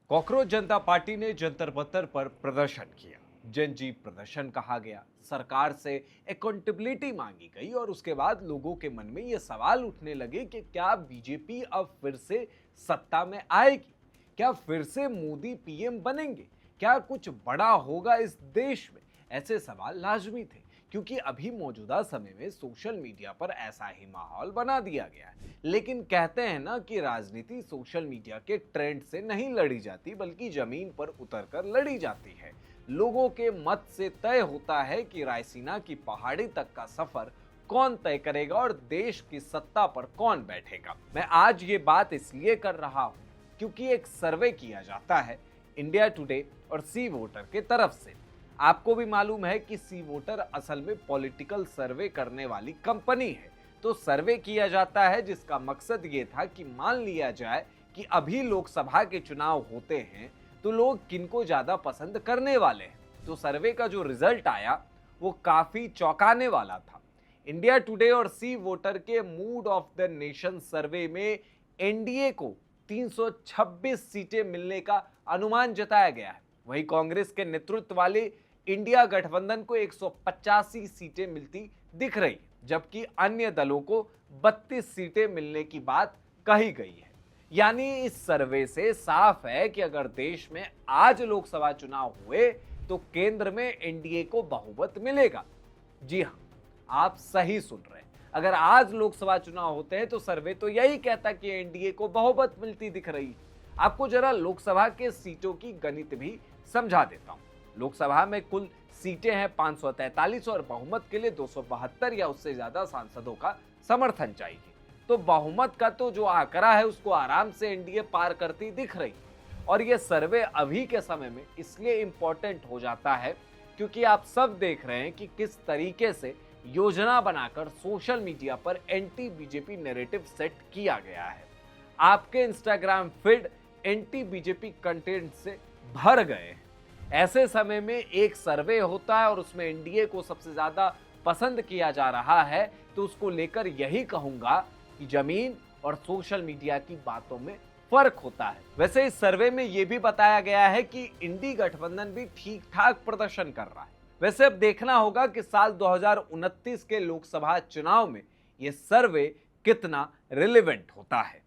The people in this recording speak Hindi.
कॉकरोच जनता पार्टी ने जंतर मंतर पर प्रदर्शन किया। जनजीव प्रदर्शन कहा गया, सरकार से अकाउंटेबिलिटी मांगी गई और उसके बाद लोगों के मन में ये सवाल उठने लगे कि क्या बीजेपी अब फिर से सत्ता में आएगी, क्या फिर से मोदी पीएम बनेंगे, क्या कुछ बड़ा होगा इस देश में। ऐसे सवाल लाजमी थे क्योंकि अभी मौजूदा समय में सोशल मीडिया पर ऐसा ही माहौल बना दिया गया है। लेकिन कहते हैं ना कि राजनीति सोशल मीडिया के ट्रेंड से नहीं लड़ी जाती बल्कि जमीन पर उतरकर लड़ी जाती है। लोगों के मत से तय होता है कि रायसीना की पहाड़ी तक का सफर कौन तय करेगा और देश की सत्ता पर कौन बैठेगा। मैं आज ये बात इसलिए कर रहा हूं क्योंकि एक सर्वे किया जाता है इंडिया टुडे और सी वोटर के तरफ से। आपको भी मालूम है कि सी वोटर असल में पॉलिटिकल सर्वे करने वाली कंपनी है। तो सर्वे किया जाता है जिसका मकसद ये था कि मान लिया जाए कि अभी लोकसभा के चुनाव होते हैं तो लोग किनको ज्यादा पसंद करने वाले हैं। तो सर्वे का जो रिजल्ट आया वो काफी चौंकाने वाला था। इंडिया टुडे और सी वोटर के मूड ऑफ द नेशन सर्वे में एनडीए को 326 सीटें मिलने का अनुमान जताया गया है। वहीं कांग्रेस के नेतृत्व वाले इंडिया गठबंधन को 185 सीटें मिलती दिख रही, जबकि अन्य दलों को 32 सीटें मिलने की बात कही गई है। यानी इस सर्वे से साफ है कि अगर देश में आज लोकसभा चुनाव हुए तो केंद्र में एनडीए को बहुमत मिलेगा। जी हां, आप सही सुन रहे हैं। अगर आज लोकसभा चुनाव होते हैं तो सर्वे तो यही कहता कि एनडीए को बहुमत मिलती दिख रही है। आपको जरा लोकसभा के सीटों की गणित भी समझा देता हूं। लोकसभा में कुल सीटें हैं 543 और बहुमत के लिए 272 या उससे ज्यादा सांसदों का समर्थन चाहिए। तो बहुमत का तो जो आंकड़ा है उसको आराम से एनडीए पार करती दिख रही। और ये सर्वे अभी के समय में इसलिए इंपॉर्टेंट हो जाता है क्योंकि आप सब देख रहे हैं कि किस तरीके से योजना बनाकर सोशल मीडिया पर एंटी बीजेपी नैरेटिव सेट किया गया है। आपके Instagram feed anti BJP content से भर गए हैं। ऐसे समय में एक सर्वे होता है और उसमें एनडीए को सबसे ज्यादा पसंद किया जा रहा है, तो उसको लेकर यही कहूंगा कि जमीन और सोशल मीडिया की बातों में फर्क होता है। वैसे इस सर्वे में यह भी बताया गया है कि इंडी गठबंधन भी ठीक ठाक प्रदर्शन कर रहा है। वैसे अब देखना होगा कि साल 2029 के लोकसभा चुनाव में यह सर्वे कितना रिलेवेंट होता है।